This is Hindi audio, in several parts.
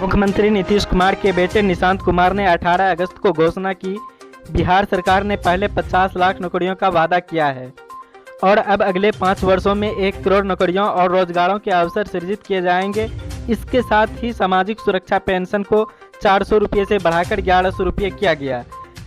मुख्यमंत्री नीतीश कुमार के बेटे निशांत कुमार ने 18 अगस्त को घोषणा की, बिहार सरकार ने पहले 50 लाख नौकरियों का वादा किया है और अब अगले 5 वर्षों में 1 करोड़ नौकरियों और रोजगारों के अवसर सृजित किए जाएंगे। इसके साथ ही सामाजिक सुरक्षा पेंशन को 400 रुपये से बढ़ाकर 1100 रुपये किया गया,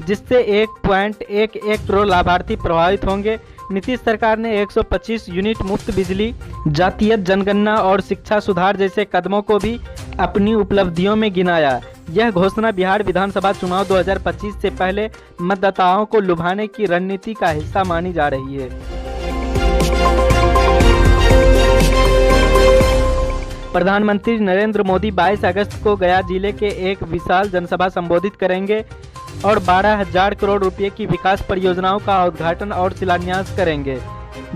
जिससे 1.11 करोड़ लाभार्थी प्रभावित होंगे। नीतीश सरकार ने 125 यूनिट मुफ्त बिजली, जातीय जनगणना और शिक्षा सुधार जैसे कदमों को भी अपनी उपलब्धियों में गिनाया। यह घोषणा बिहार विधानसभा चुनाव 2025 से पहले मतदाताओं को लुभाने की रणनीति का हिस्सा मानी जा रही है। प्रधानमंत्री नरेंद्र मोदी 22 अगस्त को गया जिले के एक विशाल जनसभा संबोधित करेंगे और 12,000 करोड़ रुपए की विकास परियोजनाओं का उद्घाटन और शिलान्यास करेंगे।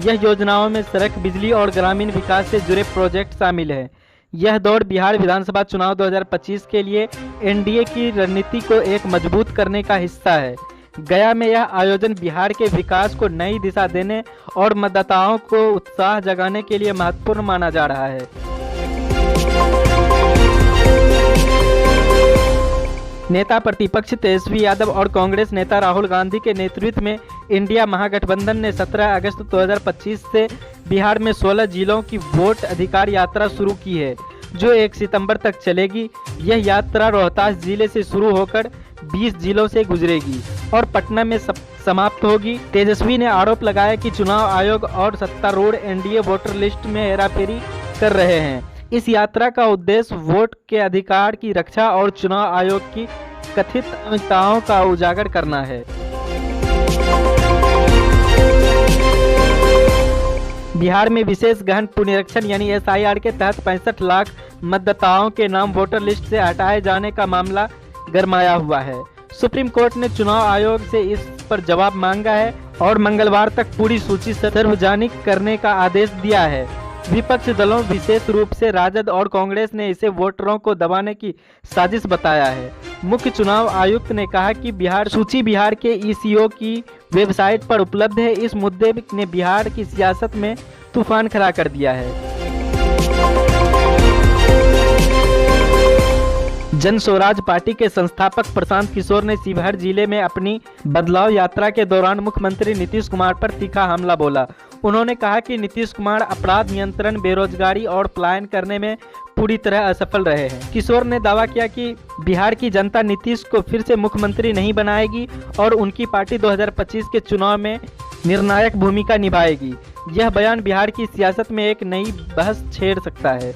यह योजनाओं में सड़क, बिजली और ग्रामीण विकास से जुड़े प्रोजेक्ट शामिल हैं। यह दौड़ बिहार विधानसभा चुनाव 2025 के लिए एनडीए की रणनीति को एक मजबूत करने का हिस्सा है। गया में यह आयोजन बिहार के विकास को नई दिशा देने और मतदाताओं को उत्साह जगाने के लिए महत्वपूर्ण माना जा रहा है। नेता प्रतिपक्ष तेजस्वी यादव और कांग्रेस नेता राहुल गांधी के नेतृत्व में इंडिया महागठबंधन ने 17 अगस्त 2025 से बिहार में 16 जिलों की वोट अधिकार यात्रा शुरू की है, जो 1 सितंबर तक चलेगी। यह यात्रा रोहतास जिले से शुरू होकर 20 जिलों से गुजरेगी और पटना में समाप्त होगी। तेजस्वी ने आरोप लगाया कि चुनाव आयोग और सत्तारूढ़ एनडीए वोटर लिस्ट में हेराफेरी कर रहे हैं। इस यात्रा का उद्देश्य वोट के अधिकार की रक्षा और चुनाव आयोग की कथित अनियमितताओं का उजागर करना है। बिहार में विशेष गहन पुनरीक्षण यानी एसआईआर के तहत 65 लाख मतदाताओं के नाम वोटर लिस्ट से हटाए जाने का मामला गरमाया हुआ है। सुप्रीम कोर्ट ने चुनाव आयोग से इस पर जवाब मांगा है और मंगलवार तक पूरी सूची सार्वजनिक करने का आदेश दिया है। विपक्ष दलों, विशेष रूप से राजद और कांग्रेस ने इसे वोटरों को दबाने की साजिश बताया है। मुख्य चुनाव आयुक्त ने कहा कि सूची बिहार के ईसीओ की वेबसाइट पर उपलब्ध है। इस मुद्दे ने बिहार की सियासत में तूफान खड़ा कर दिया है। जन स्वराज पार्टी के संस्थापक प्रशांत किशोर ने शिवहर जिले में अपनी बदलाव यात्रा के दौरान मुख्यमंत्री नीतीश कुमार पर तीखा हमला बोला। उन्होंने कहा कि नीतीश कुमार अपराध नियंत्रण, बेरोजगारी और पलायन करने में पूरी तरह असफल रहे हैं। किशोर ने दावा किया कि बिहार की जनता नीतीश को फिर से मुख्यमंत्री नहीं बनाएगी और उनकी पार्टी 2025 के चुनाव में निर्णायक भूमिका निभाएगी। यह बयान बिहार की सियासत में एक नई बहस छेड़ सकता है।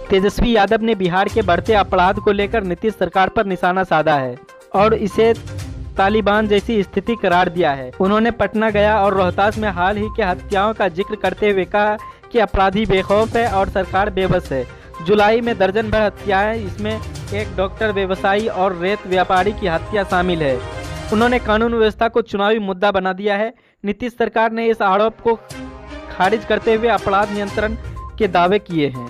तेजस्वी यादव ने बिहार के बढ़ते अपराध को लेकर नीतीश सरकार पर निशाना साधा है और इसे तालिबान जैसी स्थिति करार दिया है। उन्होंने पटना, गया और रोहतास में हाल ही के हत्याओं का जिक्र करते हुए कहा कि अपराधी बेखौफ है और सरकार बेबस है। जुलाई में दर्जन भर हत्याएं, इसमें एक डॉक्टर, व्यवसायी और रेत व्यापारी की हत्या शामिल है। उन्होंने कानून व्यवस्था को चुनावी मुद्दा बना दिया है। नीतीश सरकार ने इस आरोप को खारिज करते हुए अपराध नियंत्रण के दावे किए हैं।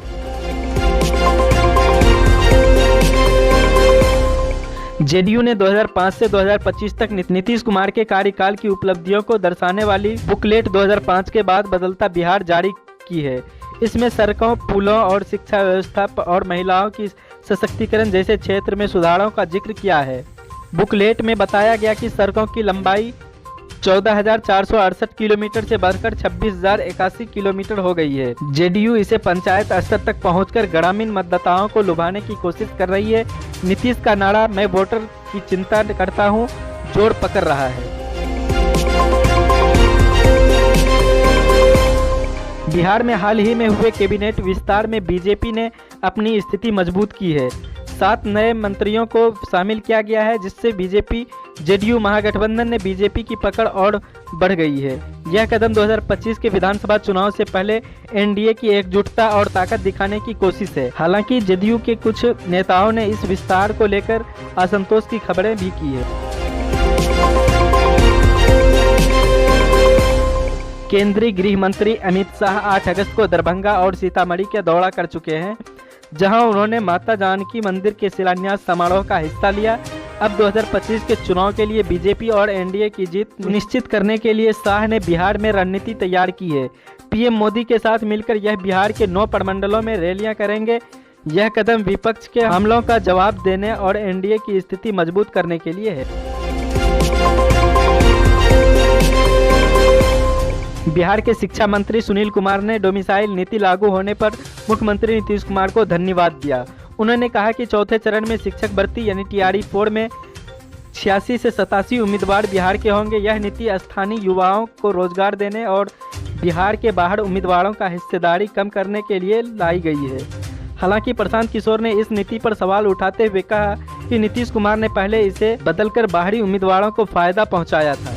जेडीयू ने 2005 से 2025 तक नीतीश कुमार के कार्यकाल की उपलब्धियों को दर्शाने वाली बुकलेट 2005 के बाद बदलता बिहार जारी की है। इसमें सड़कों, पुलों और शिक्षा व्यवस्था और महिलाओं की सशक्तिकरण जैसे क्षेत्र में सुधारों का जिक्र किया है। बुकलेट में बताया गया कि सड़कों की लंबाई 14,468 किलोमीटर से बढ़कर 26,081 किलोमीटर हो गई है। जेडीयू इसे पंचायत स्तर तक पहुंचकर ग्रामीण मतदाताओं को लुभाने की कोशिश कर रही है। नीतीश का नारा "मैं वोटर की चिंता करता हूं" जोर पकड़ रहा है। बिहार में हाल ही में हुए कैबिनेट विस्तार में बीजेपी ने अपनी स्थिति मजबूत की है। 7 नए मंत्रियों को शामिल किया गया है, जिससे बीजेपी जेडीयू महागठबंधन ने बीजेपी की पकड़ और बढ़ गई है। यह कदम 2025 के विधानसभा चुनाव से पहले एनडीए की एकजुटता और ताकत दिखाने की कोशिश है। हालांकि जेडीयू के कुछ नेताओं ने इस विस्तार को लेकर असंतोष की खबरें भी की है। केंद्रीय गृह मंत्री अमित शाह 8 अगस्त को दरभंगा और सीतामढ़ी का दौरा कर चुके हैं, जहां उन्होंने माता जानकी मंदिर के शिलान्यास समारोह का हिस्सा लिया। अब 2025 के चुनाव के लिए बीजेपी और एनडीए की जीत निश्चित करने के लिए शाह ने बिहार में रणनीति तैयार की है। पीएम मोदी के साथ मिलकर यह बिहार के 9 प्रमंडलों में रैलियां करेंगे। यह कदम विपक्ष के हमलों का जवाब देने और एनडीए की स्थिति मजबूत करने के लिए है। बिहार के शिक्षा मंत्री सुनील कुमार ने डोमिसाइल नीति लागू होने पर मुख्यमंत्री नीतीश कुमार को धन्यवाद दिया। उन्होंने कहा कि चौथे चरण में शिक्षक भर्ती यानी TRE 4 में 86 से 87 उम्मीदवार बिहार के होंगे। यह नीति स्थानीय युवाओं को रोजगार देने और बिहार के बाहर उम्मीदवारों का हिस्सेदारी कम करने के लिए लाई गई है। हालांकि प्रशांत किशोर ने इस नीति पर सवाल उठाते हुए कहा कि नीतीश कुमार ने पहले इसे बदलकर बाहरी उम्मीदवारों को फायदा पहुंचाया था।